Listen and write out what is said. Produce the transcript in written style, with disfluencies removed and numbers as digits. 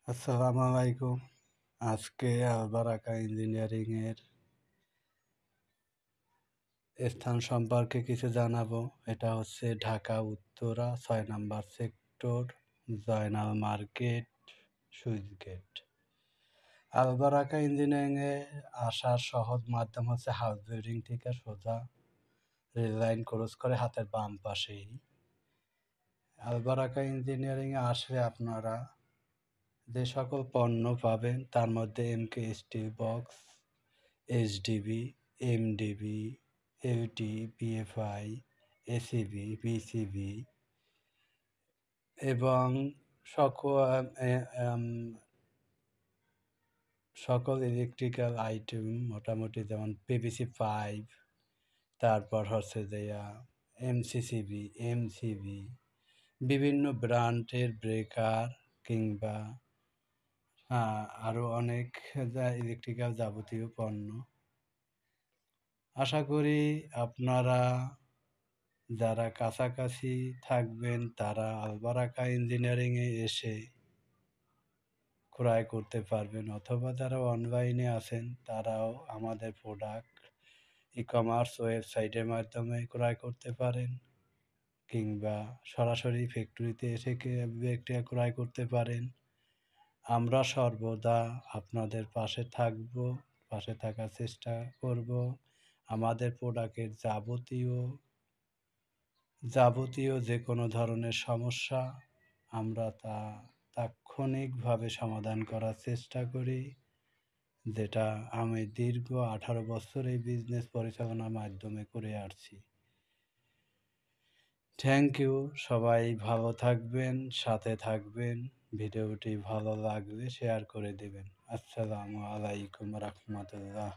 আসসালামু আলাইকুম। আজকে আলবারাকা ইঞ্জিনিয়ারিংয়ের স্থান সম্পর্কে কিছু জানাবো। এটা হচ্ছে Dhaka Uttara ৬ number sector, Joynal market, switch gate. Albaraka ইঞ্জিনিয়ারিংয়ে আসার সহজ মাধ্যম হচ্ছে হাউস বিল্ডিং থেকে সোজা রেল লাইন ক্রস করে হাতের বাম পাশেই। আলবারাকা ইঞ্জিনিয়ারিংয়ে আসলে আপনারা যে সকল পণ্য পাবেন তার মধ্যে MK steel box, HDB, MDB, LT, PFI, ACB, BCB এবং সকল ইলেকট্রিক্যাল আইটেম মোটামুটি যেমন পিভিসি পাইপ, তারপর হচ্ছে যে এমসিসিবি, এমসিবি, বিভিন্ন ব্র্যান্ডের ব্রেকার কিংবা আরও অনেক ইলেকট্রিক্যাল যাবতীয় পণ্য। আশা করি আপনারা যারা কাছাকাছি থাকবেন তারা আলবারাকা ইঞ্জিনিয়ারিংয়ে এসে ক্রয় করতে পারবেন, অথবা যারা অনলাইনে আছেন তারাও আমাদের প্রোডাক্ট ই-কমার্স ওয়েবসাইটের মাধ্যমে ক্রয় করতে পারেন, কিংবা সরাসরি ফ্যাক্টরিতে এসে ক্রয় করতে পারেন। আমরা সর্বদা আপনাদের পাশে থাকব, পাশে থাকার চেষ্টা করব। আমাদের প্রোডাক্টের যাবতীয় যে কোনো ধরনের সমস্যা আমরা তাৎক্ষণিকভাবে সমাধান করার চেষ্টা করি, যেটা আমি দীর্ঘ 18 বছর এই বিজনেস পরিচালনার মাধ্যমে করে আসছি। Thank you. সবাই ভালো থাকবেন, সাথে থাকবেন। ভিডিওটি ভালো লাগলে শেয়ার করে দেবেন। আসসালামু আলাইকুম রাহমাতুল্লাহ।